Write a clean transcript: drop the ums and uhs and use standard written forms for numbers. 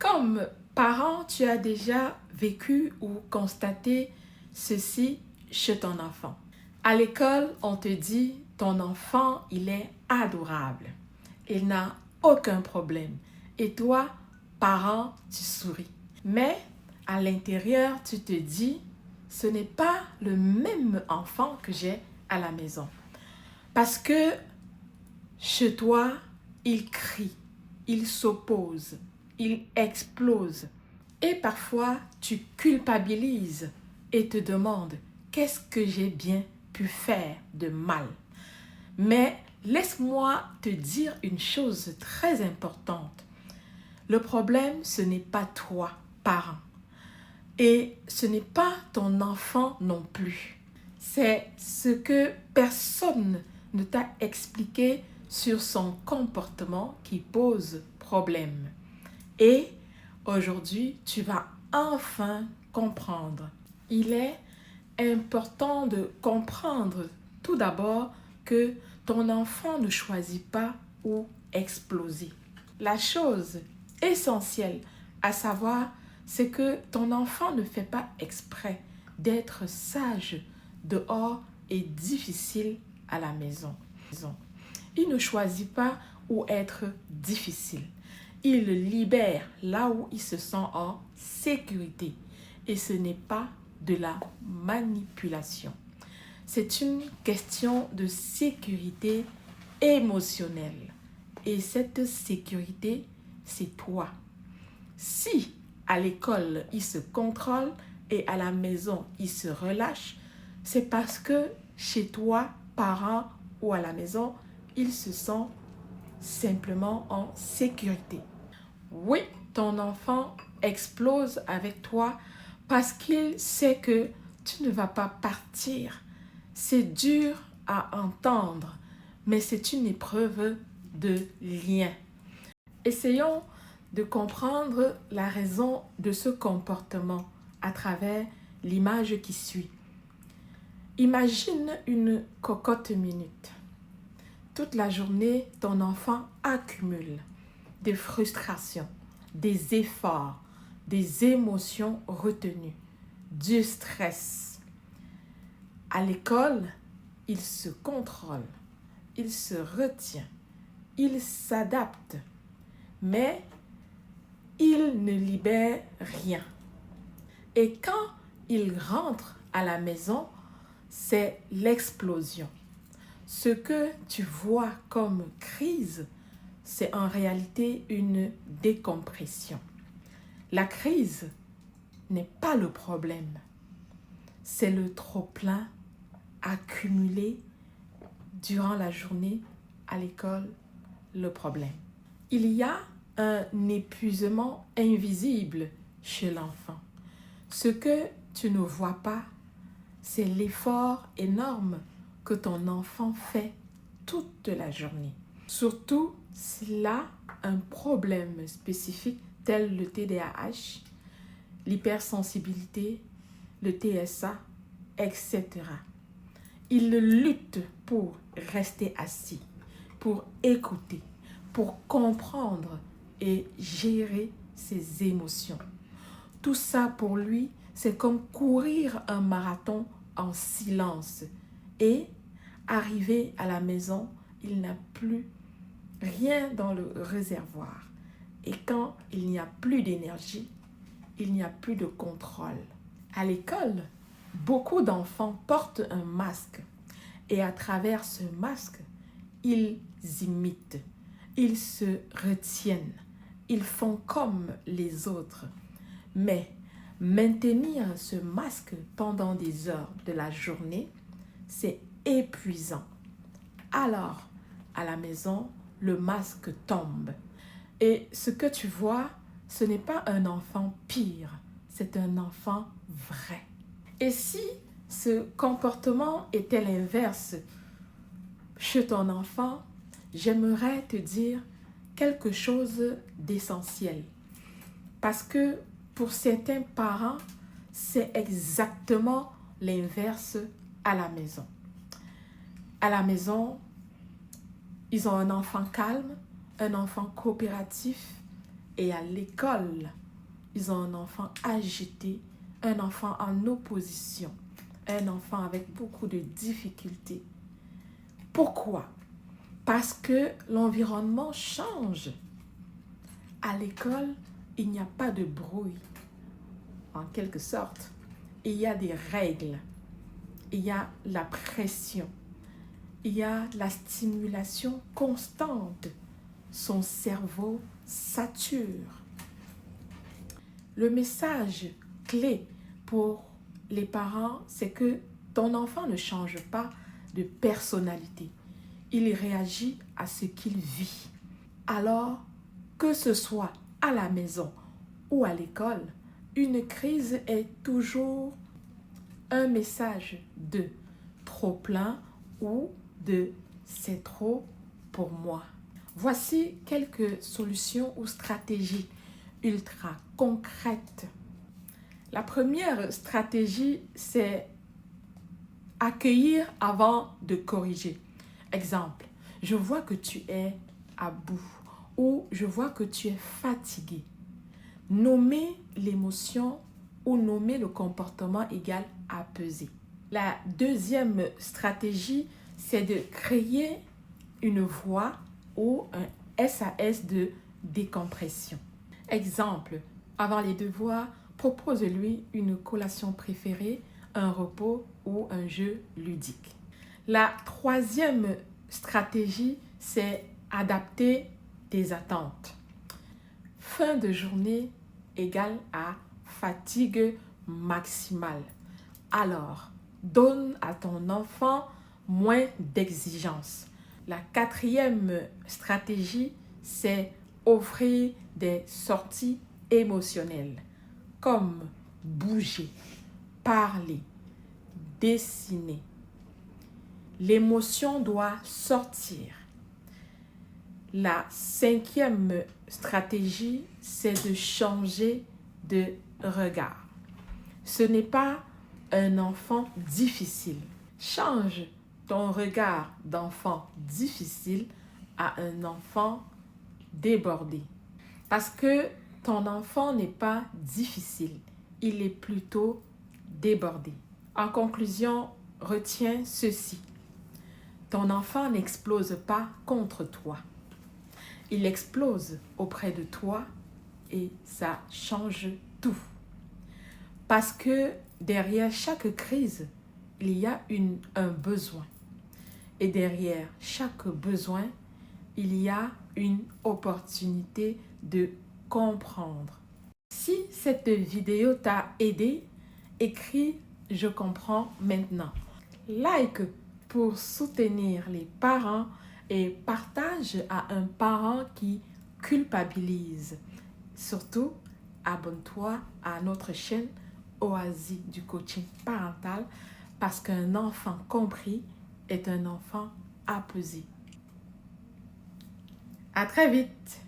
Comme parent, tu as déjà vécu ou constaté ceci chez ton enfant. À l'école, on te dit, ton enfant, il est adorable. Il n'a aucun problème. Et toi, parent, tu souris. Mais à l'intérieur, tu te dis, ce n'est pas le même enfant que j'ai à la maison. Parce que chez toi, il crie, il s'oppose, il explose. Et parfois, tu culpabilises et te demandes, qu'est-ce que j'ai bien pu faire de mal? Mais laisse-moi te dire une chose très importante. Le problème, ce n'est pas toi, parent. Et ce n'est pas ton enfant non plus. C'est ce que personne ne t'a expliqué sur son comportement qui pose problème. Et aujourd'hui, tu vas enfin comprendre. Il est important de comprendre tout d'abord que ton enfant ne choisit pas où exploser. La chose essentielle à savoir, c'est que ton enfant ne fait pas exprès d'être sage dehors et difficile à la maison. Il ne choisit pas où être difficile. Il libère là où il se sent en sécurité. Et ce n'est pas de la manipulation. C'est une question de sécurité émotionnelle. Et cette sécurité, c'est toi. Si à l'école, il se contrôle et à la maison, il se relâche, c'est parce que chez toi, parent ou à la maison, il se sent simplement en sécurité. Oui, ton enfant explose avec toi parce qu'il sait que tu ne vas pas partir. C'est dur à entendre, mais c'est une épreuve de lien. Essayons de comprendre la raison de ce comportement à travers l'image qui suit. Imagine une cocotte minute. Toute la journée, ton enfant accumule des frustrations, des efforts, des émotions retenues, du stress. À l'école, il se contrôle, il se retient, il s'adapte, mais il ne libère rien. Et quand il rentre à la maison, c'est l'explosion. Ce que tu vois comme crise, c'est en réalité une décompression. La crise n'est pas le problème, c'est le trop-plein accumulé durant la journée à l'école, le problème. Il y a un épuisement invisible chez l'enfant. Ce que tu ne vois pas, c'est l'effort énorme que ton enfant fait toute la journée. Surtout s'il a un problème spécifique tel le TDAH, l'hypersensibilité, le TSA, etc. Il lutte pour rester assis, pour écouter, pour comprendre et gérer ses émotions. Tout ça pour lui, c'est comme courir un marathon en silence. Et arrivé à la maison, il n'a plus rien dans le réservoir. Et quand il n'y a plus d'énergie, il n'y a plus de contrôle. À l'école, beaucoup d'enfants portent un masque. Et à travers ce masque, ils imitent, ils se retiennent, ils font comme les autres. Mais maintenir ce masque pendant des heures de la journée, c'est épuisant. Alors, à la maison, le masque tombe. Et ce que tu vois, ce n'est pas un enfant pire, c'est un enfant vrai. Et si ce comportement était l'inverse chez ton enfant, j'aimerais te dire quelque chose d'essentiel. Parce que pour certains parents, c'est exactement l'inverse à la maison. À la maison, ils ont un enfant calme, un enfant coopératif et à l'école, ils ont un enfant agité, un enfant en opposition, un enfant avec beaucoup de difficultés. Pourquoi? Parce que l'environnement change. À l'école, il n'y a pas de bruit, en quelque sorte. Il y a des règles, il y a la pression, il y a la stimulation constante. Son cerveau sature. Le message clé pour les parents, c'est que ton enfant ne change pas de personnalité. Il réagit à ce qu'il vit. Alors, que ce soit à la maison ou à l'école, une crise est toujours un message de trop plein ou de c'est trop pour moi. Voici quelques solutions ou stratégies ultra concrètes. La première stratégie, c'est accueillir avant de corriger. Exemple, je vois que tu es à bout ou je vois que tu es fatigué. Nommer l'émotion ou nommer le comportement égale apaiser. La deuxième stratégie, c'est de créer une voie ou un SAS de décompression. Exemple, avant les devoirs, propose-lui une collation préférée, un repos ou un jeu ludique. La troisième stratégie, c'est adapter tes attentes. Fin de journée égale à fatigue maximale. Alors, donne à ton enfant moins d'exigences. La quatrième stratégie, c'est offrir des sorties émotionnelles, comme bouger, parler, dessiner. L'émotion doit sortir. La cinquième stratégie, c'est de changer de regard. Ce n'est pas un enfant difficile. Change ton regard d'enfant difficile à un enfant débordé. Parce que ton enfant n'est pas difficile, il est plutôt débordé. En conclusion, retiens ceci. Ton enfant n'explose pas contre toi. Il explose auprès de toi et ça change tout. Parce que derrière chaque crise, il y a un besoin. Et derrière chaque besoin, il y a une opportunité de comprendre. Si cette vidéo t'a aidé, écris « Je comprends maintenant ». Like pour soutenir les parents et partage à un parent qui culpabilise. Surtout, abonne-toi à notre chaîne Oasis du coaching parental parce qu'un enfant compris est un enfant apaisé. À très vite!